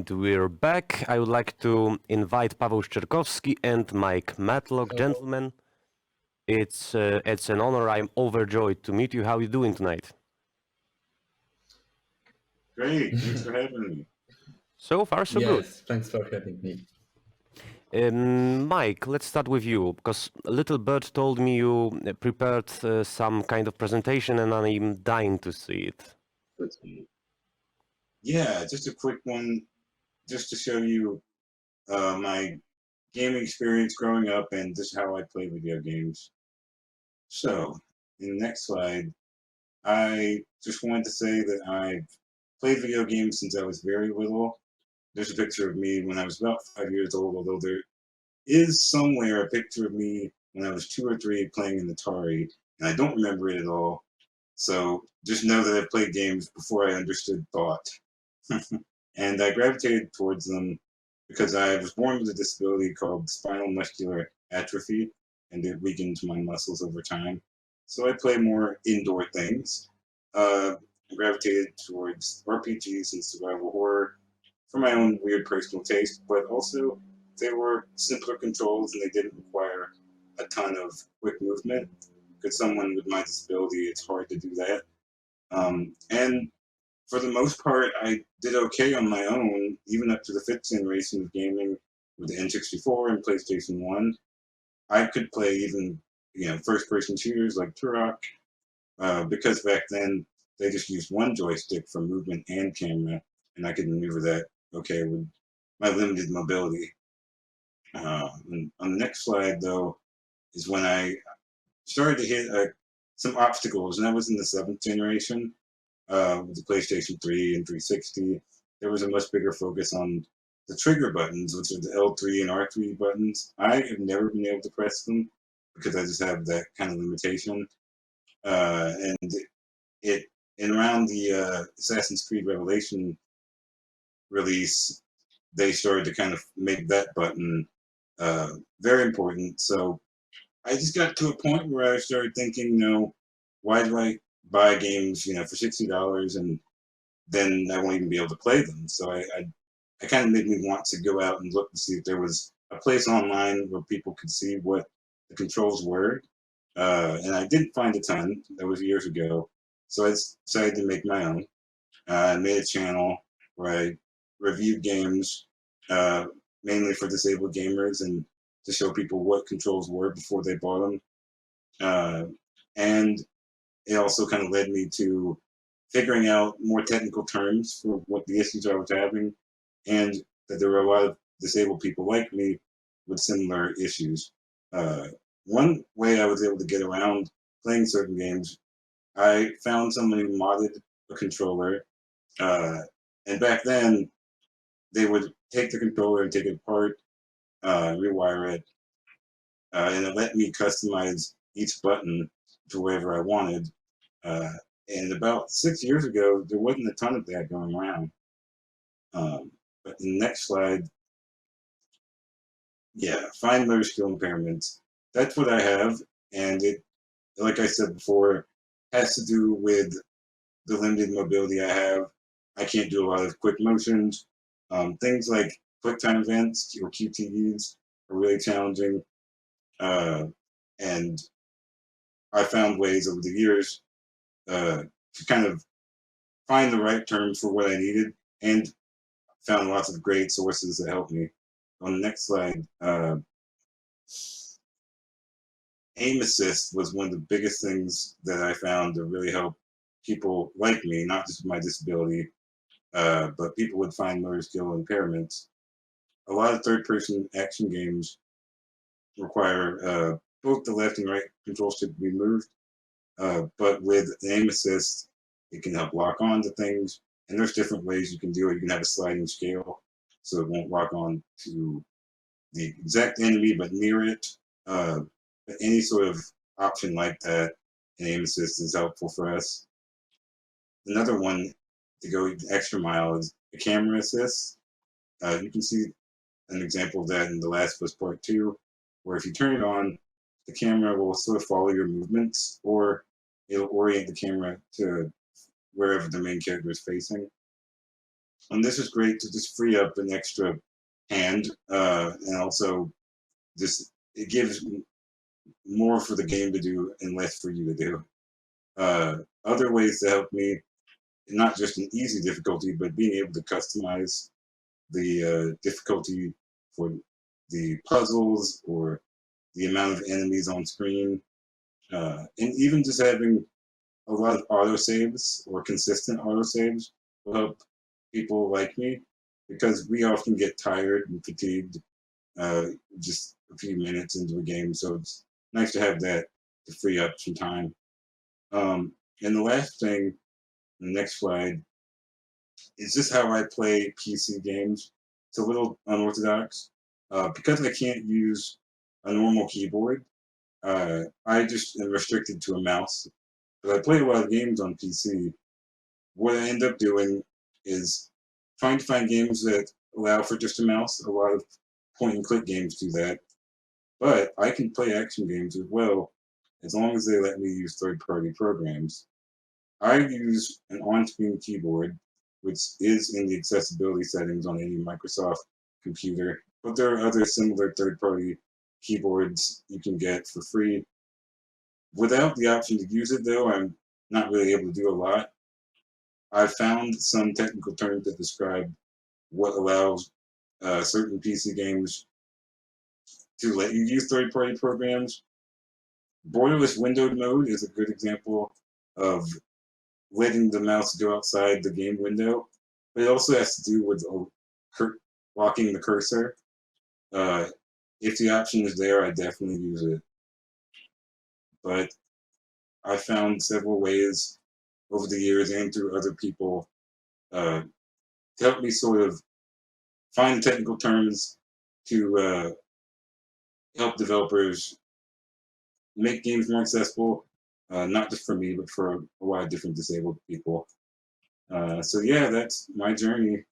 And we're back. I would like to invite Paweł Szczerkowski and Mike Matlock. Gentlemen, it's an honor. I'm overjoyed to meet you. How are you doing tonight? Great, thanks for having me. So far, so good. Yes, thanks for having me. Mike, let's start with you, because Little Bird told me you prepared some kind of presentation, and I'm dying to see it. Yeah, just a quick one, just to show you my gaming experience growing up and just how I play video games. So, in the next slide, I just wanted to say that I've played video games since I was very little. There's a picture of me when I was about 5 years old, although there is somewhere a picture of me when I was 2 or 3 playing an Atari, and I don't remember it at all. So just know that I've played games before I understood thought. And I gravitated towards them because I was born with a disability called spinal muscular atrophy, and it weakens my muscles over time. So I play more indoor things. I gravitated towards RPGs and survival horror for my own weird personal taste, but also they were simpler controls and they didn't require a ton of quick movement. Because someone with my disability, it's hard to do that. And for the most part, I did okay on my own, even up to the 5th generation of gaming with the N64 and PlayStation 1. I could play even, first-person shooters like Turok, because back then they just used one joystick for movement and camera, and I could maneuver that okay with my limited mobility. And on the next slide, though, is when I started to hit some obstacles, and that was in the 7th generation. With the PlayStation 3 and 360, there was a much bigger focus on the trigger buttons, which are the L3 and R3 buttons. I have never been able to press them because I just have that kind of limitation. And it and around the Assassin's Creed Revelation release, they started to kind of make that button very important. So I just got to a point where I started thinking, why do I buy games, for $60 and then I won't even be able to play them? So I kind of made me want to go out and look to see if there was a place online where people could see what the controls were. And I didn't find a ton. That was years ago. So I decided to make my own. I made a channel where I reviewed games, mainly for disabled gamers and to show people what controls were before they bought them. And it also kind of led me to figuring out more technical terms for what the issues I was having, and that there were a lot of disabled people like me with similar issues. One way I was able to get around playing certain games, I found someone who modded a controller, and back then they would take the controller and take it apart, rewire it, and it let me customize each button to wherever I wanted. And about 6 years ago, there wasn't a ton of that going around. But in the next slide, fine motor skill impairments. That's what I have, and it, like I said before, has to do with the limited mobility I have. I can't do a lot of quick motions. Things like quick time events or QTEs are really challenging. And I found ways over the years to kind of find the right terms for what I needed, and found lots of great sources that helped me. On the next slide, aim assist was one of the biggest things that I found to really help people like me, not just with my disability, but people with fine motor skill impairments. A lot of third-person action games require both the left and right control stick to be moved, but with an aim assist, it can help lock on to things, and there's different ways you can do it. You can have a sliding scale, so it won't lock on to the exact enemy, but near it. But any sort of option like that in aim assist is helpful for us. Another one to go the extra mile is the camera assist. You can see an example of that in The Last of Us Part 2, where if you turn it on, the camera will sort of follow your movements, or it'll orient the camera to wherever the main character is facing. And this is great to just free up an extra hand, and also just it gives more for the game to do and less for you to do. Other ways to help me, not just an easy difficulty, but being able to customize the difficulty for the puzzles or the amount of enemies on screen, and even just having a lot of autosaves or consistent autosaves will help people like me because we often get tired and fatigued uh, just a few minutes into a game. So it's nice to have that to free up some time. And the last thing, the next slide, is just how I play PC games. It's a little unorthodox. Because I can't use a normal keyboard, I just am restricted to a mouse. But I play a lot of games on PC. What I end up doing is trying to find games that allow for just a mouse. A lot of point and click games do that. But I can play action games as well as long as they let me use third party programs. I use an on screen keyboard, which is in the accessibility settings on any Microsoft computer, but there are other similar third party keyboards you can get for free. Without the option to use it, though, I'm not really able to do a lot. I've found some technical terms that describe what allows certain PC games to let you use third party programs. Borderless windowed mode is a good example of letting the mouse go outside the game window, but it also has to do with locking the cursor. If the option is there, I definitely use it. But I found several ways over the years and through other people to help me sort of find technical terms to help developers make games more accessible, not just for me, but for a lot of different disabled people. So yeah, that's my journey.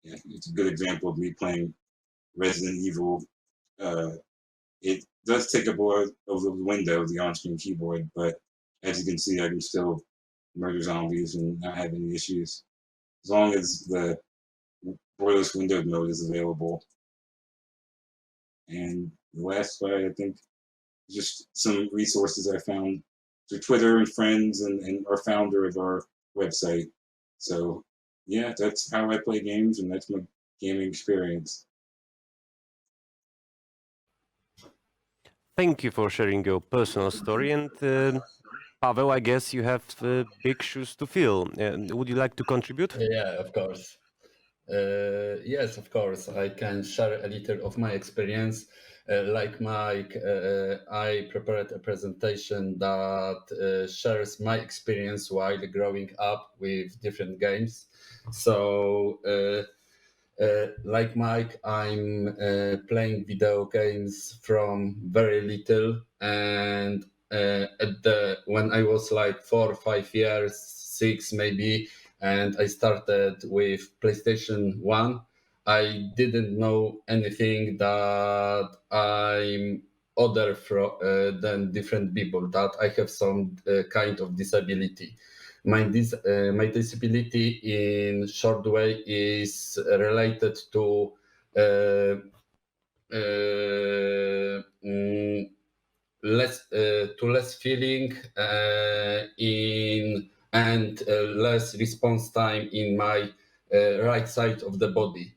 Yeah, it's a good example of me playing Resident Evil. Uh, it does take up a lot of the window, the on-screen keyboard, but as you can see, I can still murder zombies and not have any issues as long as the borderless windowed mode is available. And the last slide, I think, is just some resources I found through Twitter and friends and our founder of our website. So yeah, that's how I play games, and that's my gaming experience. Thank you for sharing your personal story. And Pavel, I guess you have big shoes to fill. Would you like to contribute? Yeah, of course. Yes, of course. I can share a little of my experience. Like Mike, I prepared a presentation that shares my experience while growing up with different games. So, like Mike, I'm playing video games from very little, and when I was like 4 or 5 years, 6 maybe, and I started with PlayStation 1. I didn't know anything that I'm other than different people, that I have some kind of disability. My disability in short way is related to uh, less feeling in and less response time in my right side of the body.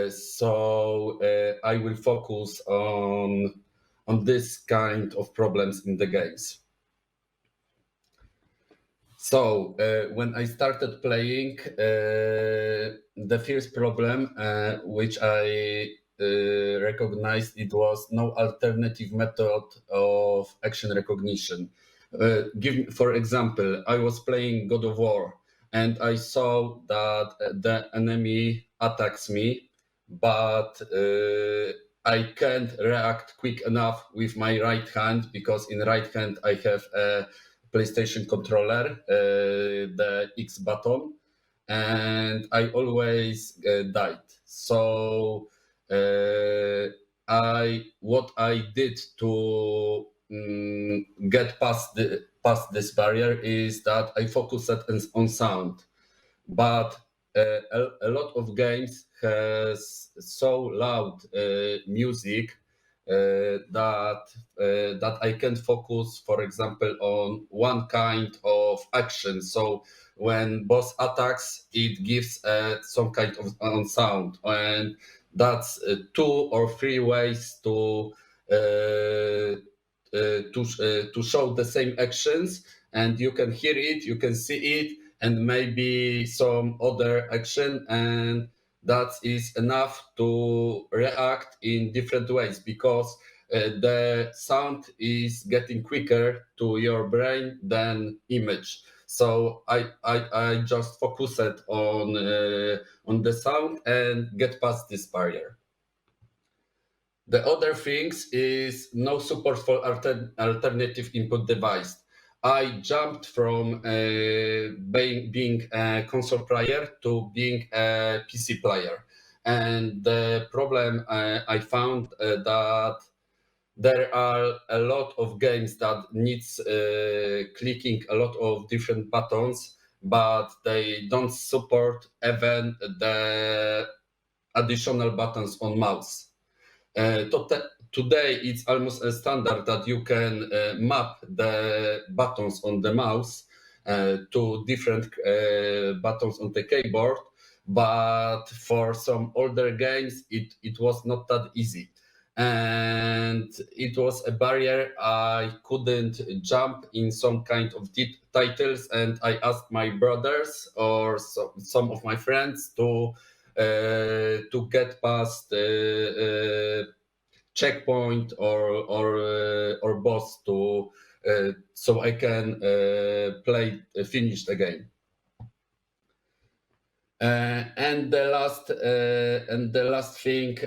So I will focus on this kind of problems in the games. So when I started playing, the first problem which I recognized, it was no alternative method of action recognition. For example, I was playing God of War and I saw that the enemy attacks me, but I can't react quick enough with my right hand because in right hand I have a PlayStation controller, the X button, and I always died. So what I did to get past this barrier is that I focused on sound, but a lot of games has so loud music that I can focus, for example, on one kind of action. So when boss attacks, it gives some kind of on sound, and that's 2 or 3 ways to show the same actions, and you can hear it, you can see it, and maybe some other action, and that is enough to react in different ways, because the sound is getting quicker to your brain than image. So I just focused on the sound and get past this barrier. The other things is no support for alternative input device. I jumped from being a console player to being a PC player. And the problem I found that there are a lot of games that needs clicking a lot of different buttons, but they don't support even the additional buttons on mouse. Today, it's almost a standard that you can map the buttons on the mouse to different buttons on the keyboard. But for some older games, it was not that easy. And it was a barrier. I couldn't jump in some kind of titles, and I asked my brothers or some of my friends to get past checkpoint or boss to so I can finish the game. And the last thing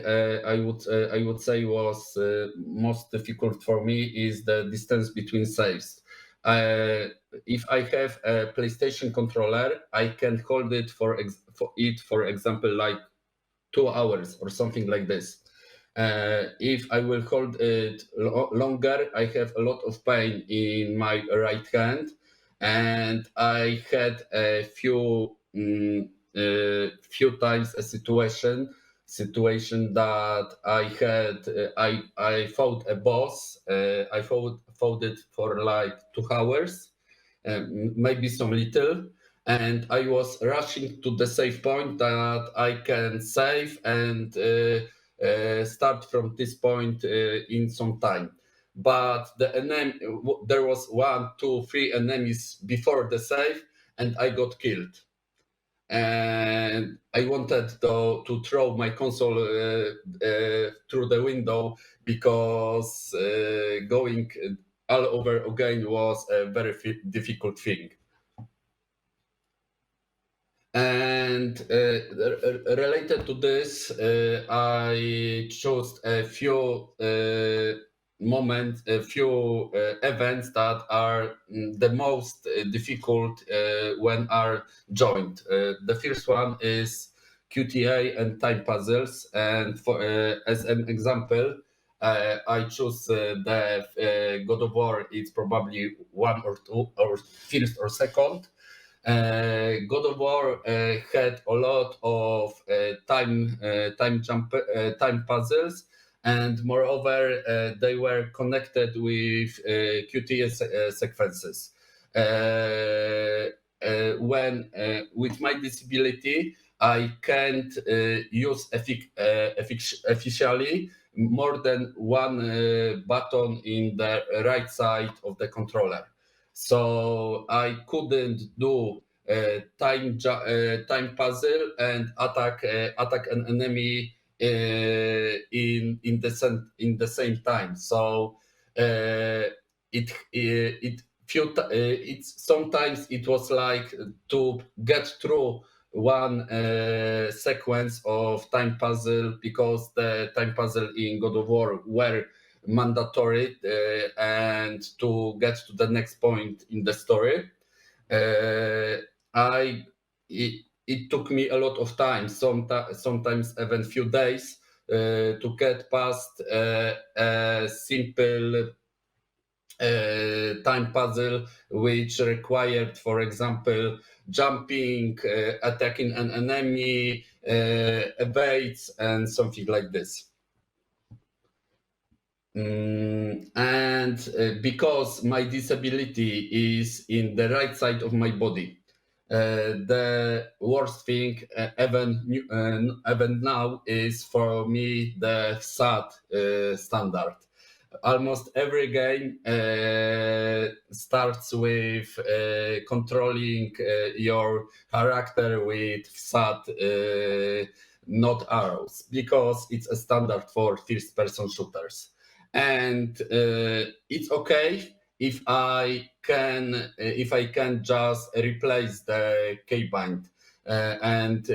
I would say was most difficult for me is the distance between saves. If I have a PlayStation controller, I can hold it for example, like 2 hours or something like this. If I will hold it longer, I have a lot of pain in my right hand, and I had a few times a situation that I had. I fought a boss. I fought it for like 2 hours, maybe some little, and I was rushing to the save point that I can save and start from this point in some time. But there was 1, 2, 3 enemies before the save, and I got killed. And I wanted to throw my console through the window, because going all over again was a very difficult thing. And related to this, I chose a few moments, a few events that are the most difficult when are joined. The first one is QTA and time puzzles, and for as an example, I choose the God of War. It's probably 1 or 2 or first or second. God of War had a lot of time puzzles, and moreover, they were connected with QTE sequences. When with my disability, I can't use officially more than one button in the right side of the controller. So I couldn't do time puzzle and attack an enemy in the same time. So sometimes it was like to get through one sequence of time puzzle, because the time puzzle in God of War were mandatory, and to get to the next point in the story, it took me a lot of time, sometimes even few days, to get past a simple time puzzle which required, for example, jumping, attacking an enemy, evades, and something like this. And because my disability is in the right side of my body, the worst thing, even now, is for me the SAT standard. Almost every game starts with controlling your character with SAT, not arrows, because it's a standard for first-person shooters. And it's okay if I can just replace the keybind and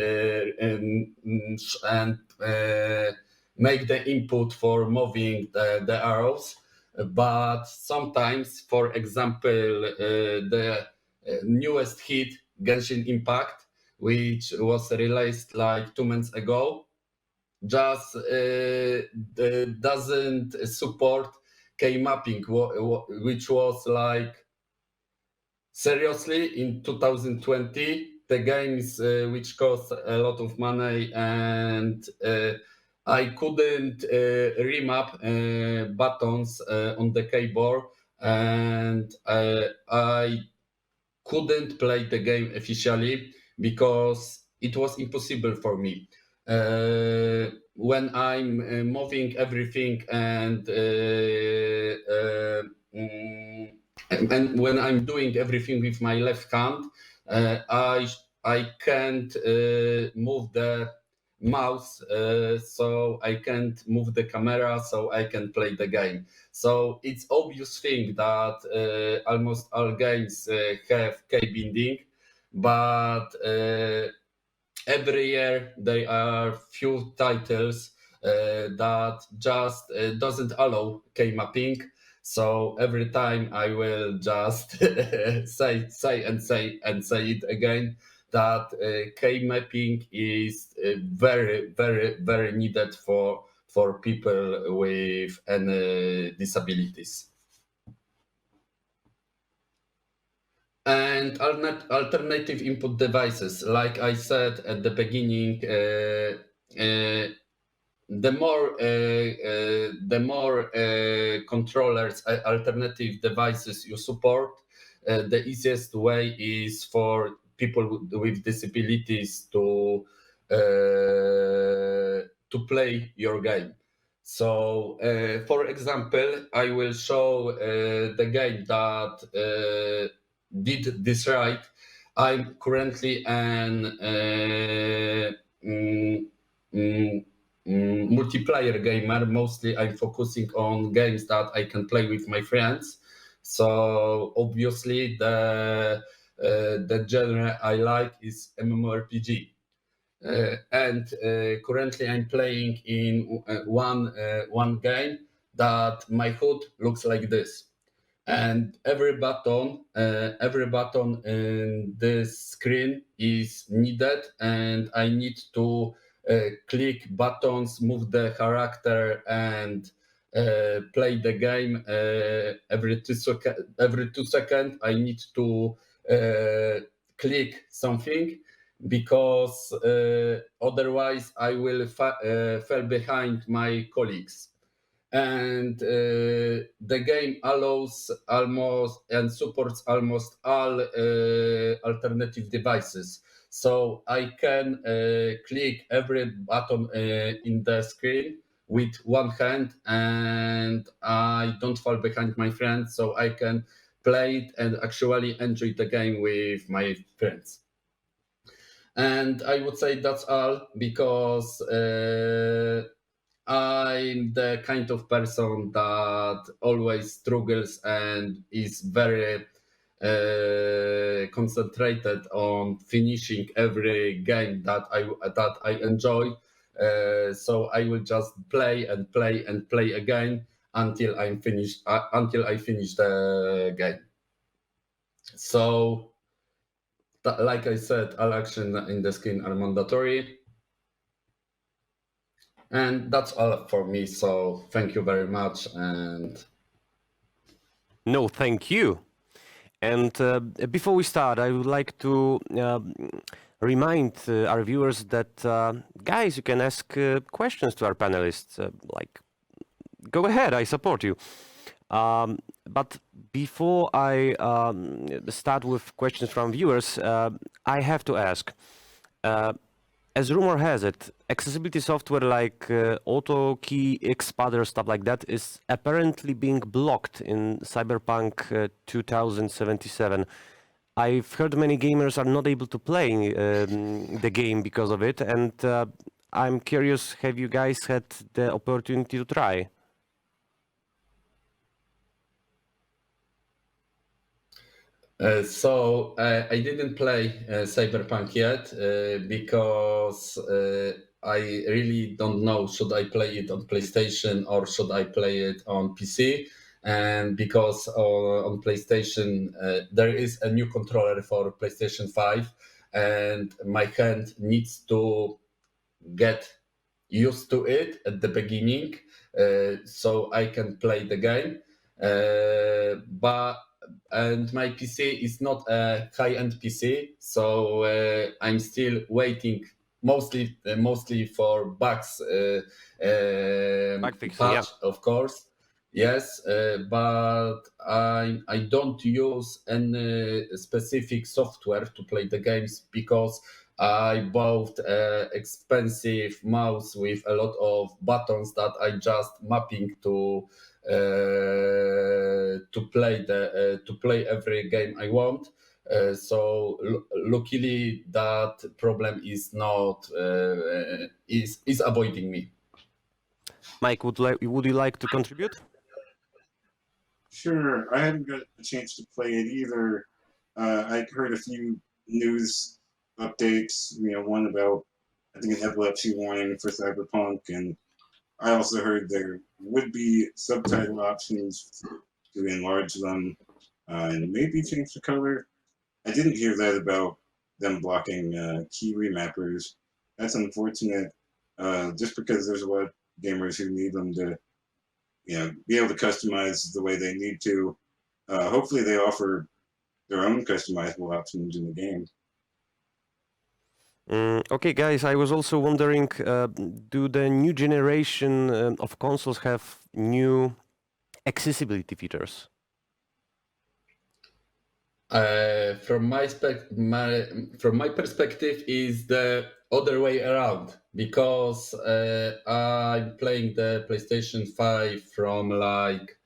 make the input for moving the arrows. But sometimes, for example, the newest hit, Genshin Impact, which was released like 2 months ago, just doesn't support key mapping, which was like, seriously, in 2020, the games which cost a lot of money, and I couldn't remap buttons on the keyboard, and I couldn't play the game officially because it was impossible for me. When I'm moving everything and when I'm doing everything with my left hand, I can't move the mouse, so I can't move the camera, so I can play the game. So it's obvious thing that almost all games have key binding, but every year there are few titles that just doesn't allow key mapping. So every time I will just say it again that key mapping is very needed for people with any disabilities. And alternative input devices, like I said at the beginning, the more controllers, alternative devices you support, the easiest way is for people with disabilities to play your game. So, for example, I will show the game that did this right. I'm currently an multiplayer gamer. Mostly I'm focusing on games that I can play with my friends. So obviously the genre I like is MMORPG. And currently I'm playing in one game that my HUD looks like this. And every button in this screen is needed, and I need to click buttons, move the character, and play the game every 2 seconds. Every 2 seconds, I need to click something, because otherwise I will fall behind my colleagues. And the game allows almost and supports almost all alternative devices. So I can click every button in the screen with one hand, and I don't fall behind my friends, so I can play it and actually enjoy the game with my friends. And I would say that's all, because I'm the kind of person that always struggles and is very concentrated on finishing every game that I enjoy. So I will just play and play and play again until I finish the game. So, like I said, all action in the skin are mandatory. And that's all for me. So thank you very much. And No, thank you. And before we start, I would like to remind our viewers that, guys, you can ask questions to our panelists. Like, go ahead, I support you. But before I start with questions from viewers, I have to ask. As rumor has it, accessibility software like AutoKey, Xpadder, stuff like that is apparently being blocked in Cyberpunk 2077. I've heard many gamers are not able to play the game because of it, and I'm curious, have you guys had the opportunity to try? I didn't play Cyberpunk yet because I really don't know should I play it on PlayStation or should I play it on PC. And because on PlayStation there is a new controller for PlayStation 5, and my hand needs to get used to it at the beginning so I can play the game. But and my PC is not a high-end PC, so I'm still waiting mostly for bugs Bug fixing, patch, yeah. of course. Yes, but I don't use any specific software to play the games because I bought an expensive mouse with a lot of buttons that I just mapping to play every game I want. Luckily, that problem is not is avoiding me. Mike, would you like to contribute? Sure, I haven't got a chance to play it either. I heard a few news updates, one about, I think, an epilepsy warning for Cyberpunk, and I also heard there would be subtitle options to enlarge them and maybe change the color. I didn't hear that about them blocking key remappers. That's unfortunate, just because there's a lot of gamers who need them to, be able to customize the way they need to. Hopefully, they offer their own customizable options in the game. Okay, guys, I was also wondering, do the new generation of consoles have new accessibility features? From my perspective, is the other way around because I'm playing the PlayStation 5 from like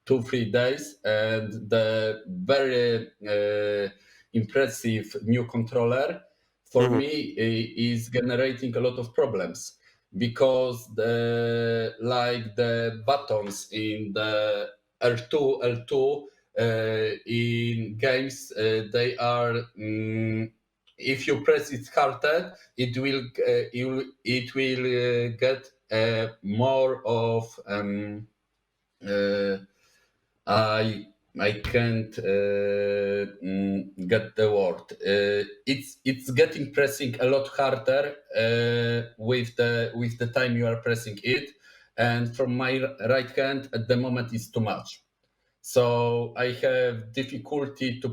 2-3 days, and the very impressive new controller for me is generating a lot of problems because the buttons in the R2 in games they are if you press it harder it will get more of I can't get the word. It's getting pressing a lot harder with the time you are pressing it, and from my right hand at the moment is too much. So I have difficulty to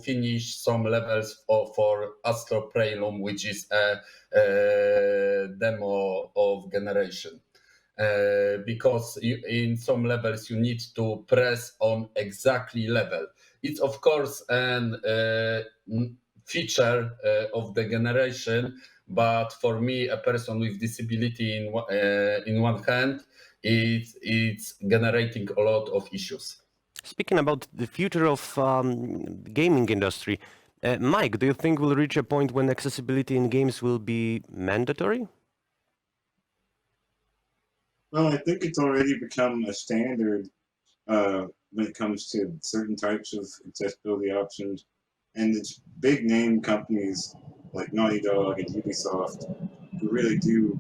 finish some levels for Astro Praelum, which is a demo of generation. Because in some levels you need to press on exactly level. It's of course an feature of the generation, but for me, a person with disability in one hand, it's generating a lot of issues. Speaking about the future of gaming industry, Mike, do you think we'll reach a point when accessibility in games will be mandatory? Well, I think it's already become a standard when it comes to certain types of accessibility options. And it's big name companies like Naughty Dog and Ubisoft who really do,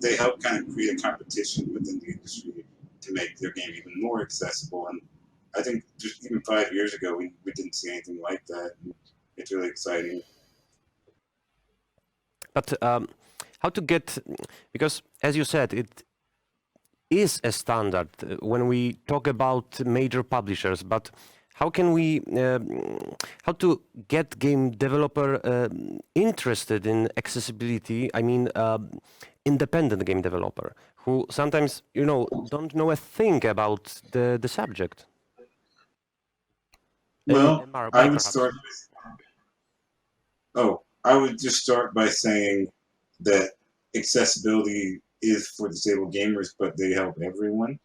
they help kind of create a competition within the industry to make their game even more accessible. And I think just even 5 years ago, we didn't see anything like that. And it's really exciting. But how to get, because as you said, is a standard when we talk about major publishers, but how can we, how to get game developer interested in accessibility? I mean, independent game developer who sometimes, don't know a thing about the subject. Well, Mike, I would perhaps. start. I would just start by saying that accessibility is for disabled gamers, but they help everyone.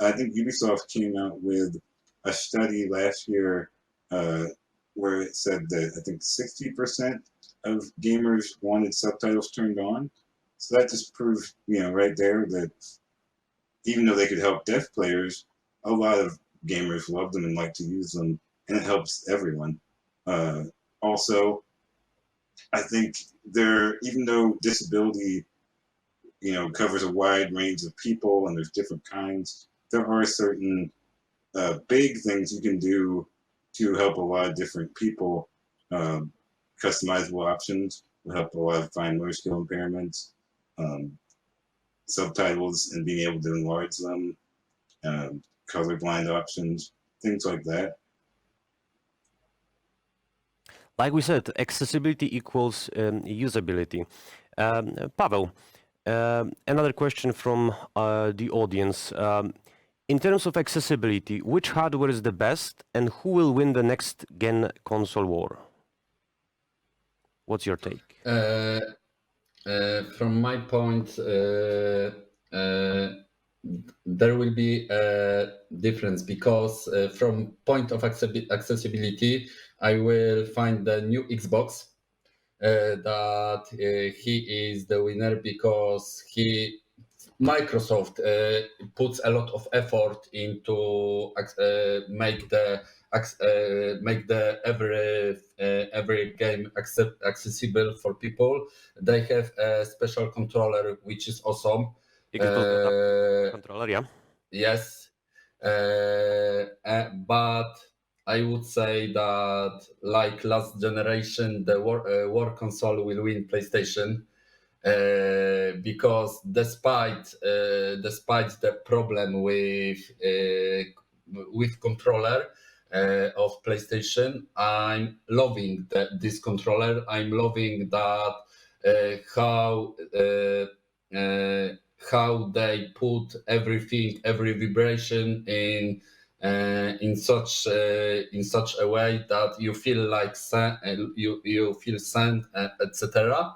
I think Ubisoft came out with a study last year where it said that I think 60% of gamers wanted subtitles turned on. So that just proves, right there that even though they could help deaf players, a lot of gamers love them and like to use them, and it helps everyone. Also, I think even though disability, covers a wide range of people and there's different kinds, there are certain big things you can do to help a lot of different people. Customizable options will help a lot of fine motor skill impairments. Subtitles and being able to enlarge them. Colorblind options, things like that. Like we said, accessibility equals usability. Pavel, another question from the audience. In terms of accessibility, which hardware is the best and who will win the next gen console war? What's your take? From my point, there will be a difference because from point of accessibility, I will find the new Xbox that he is the winner because Microsoft puts a lot of effort into make the every game accessible for people. They have a special controller which is awesome. Controller, yeah. Yes, but I would say that like last generation, the war console will win PlayStation. Because despite the problem with controller of PlayStation, I'm loving this controller. I'm loving that how they put everything, every vibration in such a way that you feel like you feel sand, etc.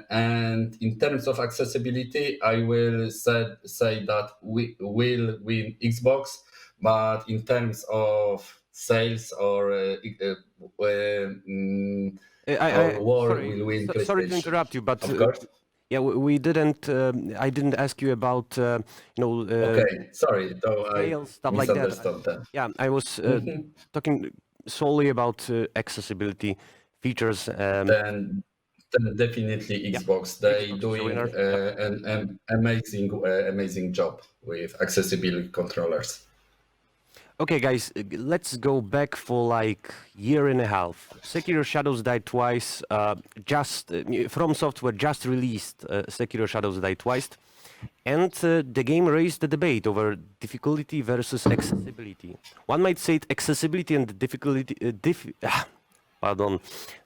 And in terms of accessibility, I will say that we will win Xbox, but in terms of sales or war, sorry, will win PlayStation. sorry to interrupt you, but of course. yeah, we didn't. I didn't ask you about Okay, sorry, though sales, I stuff like that. misunderstood that. Yeah, I was talking solely about accessibility features. Then definitely Xbox. They Xbox is the doing winner. an amazing job with accessibility controllers. Okay, guys, let's go back for like year and a half. Sekiro Shadows Die Twice. From Software just released Sekiro Shadows Die Twice, and the game raised the debate over difficulty versus accessibility. One might say accessibility and difficulty.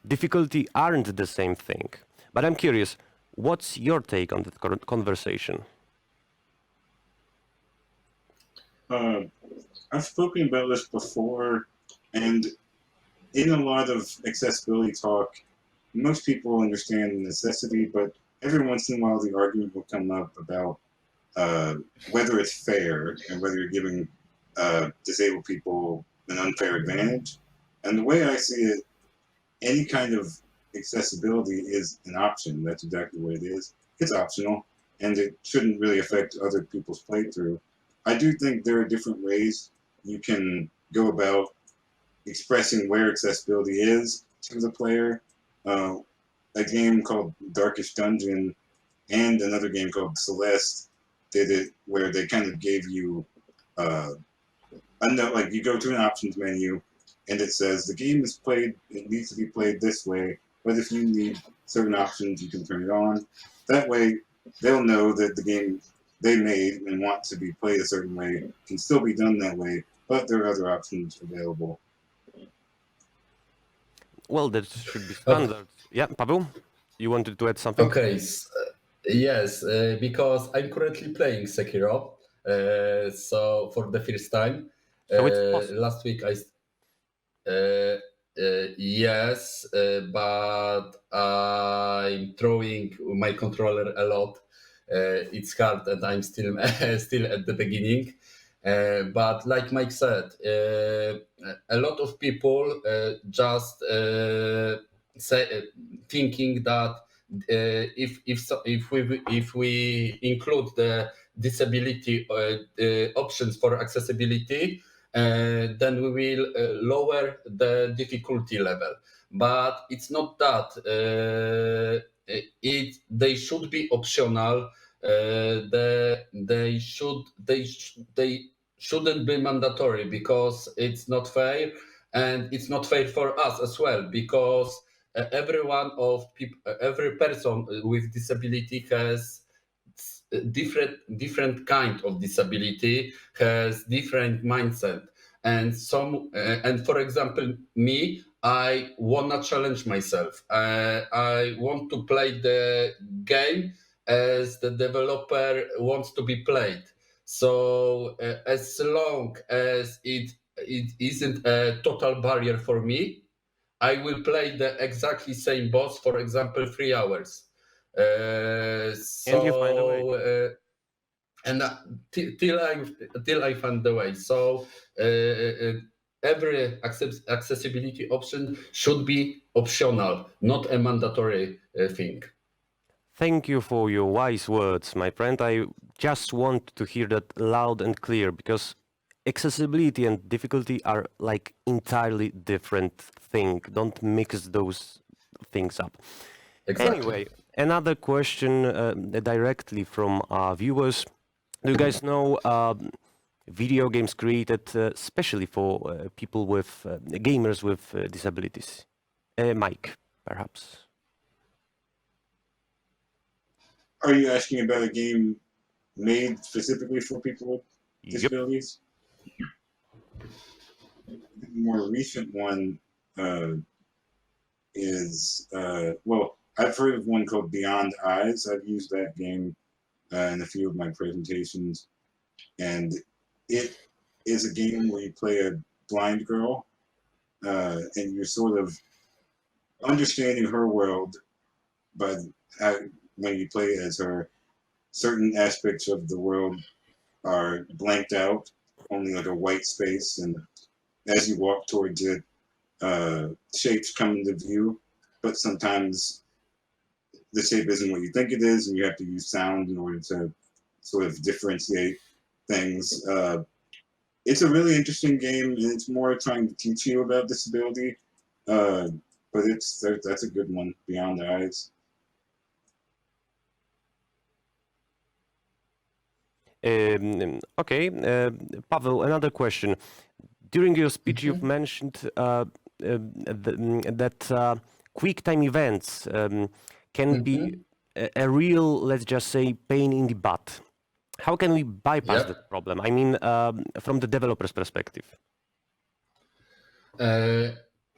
Difficulty aren't the same thing. But I'm curious, what's your take on that conversation? I've spoken about this before, and in a lot of accessibility talk, most people understand the necessity, but every once in a while the argument will come up about whether it's fair and whether you're giving disabled people an unfair advantage. And the way I see it, any kind of accessibility is an option. That's exactly what it is. It's optional, and it shouldn't really affect other people's playthrough. I do think there are different ways you can go about expressing where accessibility is to the player. A game called Darkest Dungeon and another game called Celeste did it where they kind of gave you like you go to an options menu and it says the game is played, it needs to be played this way, but if you need certain options, you can turn it on. That way, they'll know that the game they made and want to be played a certain way can still be done that way, but there are other options available. Well, that should be standard. Yeah, Pavel, you wanted to add something? Okay, yes, because I'm currently playing Sekiro, so for the first time. So it's possible. Last week yes, but I'm throwing my controller a lot. It's hard, and I'm still still at the beginning. But like Mike said, a lot of people just thinking that if we include the disability options for accessibility, then we will lower the difficulty level. But it's not that. They should be optional. They shouldn't be mandatory, because it's not fair, and it's not fair for us as well, because every person with disability has different kind of disability, has different mindset, and for example, me, I wanna challenge myself. I want to play the game as the developer wants to be played. So as long as it isn't a total barrier for me, I will play the exactly same boss, for example, 3 hours. And you find a way. And till I find the way. So every accessibility option should be optional, not a mandatory thing. Thank you for your wise words, my friend. I just want to hear that loud and clear, because accessibility and difficulty are like entirely different thing. Don't mix those things up. Exactly. Anyway, another question directly from our viewers. Do you guys know video games created specially for people with gamers with disabilities? Mike, perhaps. Are you asking about a game made specifically for people with Yep. disabilities? The more recent one is, well, I've heard of one called Beyond Eyes. I've used that game in a few of my presentations, and it is a game where you play a blind girl, and you're sort of understanding her world by when you play as her. Certain aspects of the world are blanked out, only like a white space, and as you walk towards it, shapes come into view, but sometimes the shape isn't what you think it is, and you have to use sound in order to sort of differentiate things. It's a really interesting game, and it's more trying to teach you about disability, but that's a good one, Beyond Eyes. Okay, Pavel, another question. During your speech, you've mentioned that quick time events can be a real, let's just say, pain in the butt. How can we bypass Yep. that problem? I mean, from the developer's perspective.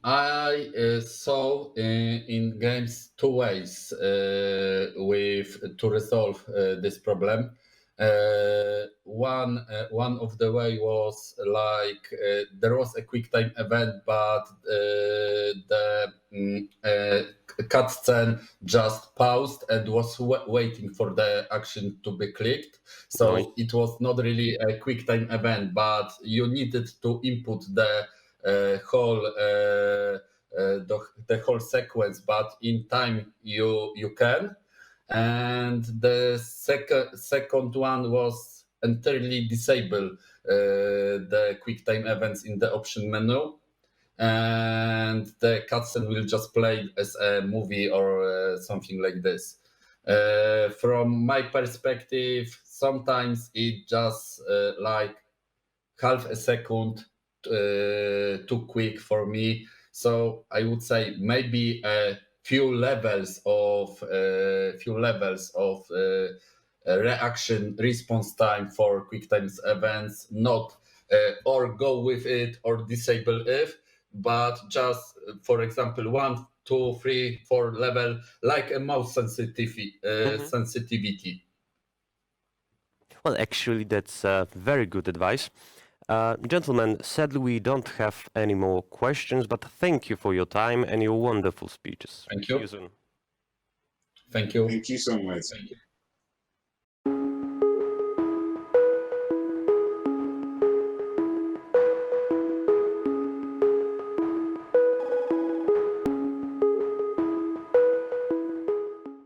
I saw in games two ways to resolve this problem. One of the way was like there was a quick time event, but the cutscene just paused and was waiting for the action to be clicked. So Nice. it was not really a quick time event, but you needed to input the whole sequence, but in time you can. And the second one was entirely disable the quick time events in the option menu, and the cutscene will just play as a movie or something like this. From my perspective, sometimes it just like half a second too quick for me. So I would say maybe a few levels of reaction response time for QuickTime events, not or go with it or disable if, but just, for example, 1, 2, 3, 4 level, like a mouse sensitivity. Well, actually, that's very good advice. Gentlemen, sadly, we don't have any more questions, but thank you for your time and your wonderful speeches. Thank See you. you soon. Thank you. Thank you so much. Thank you.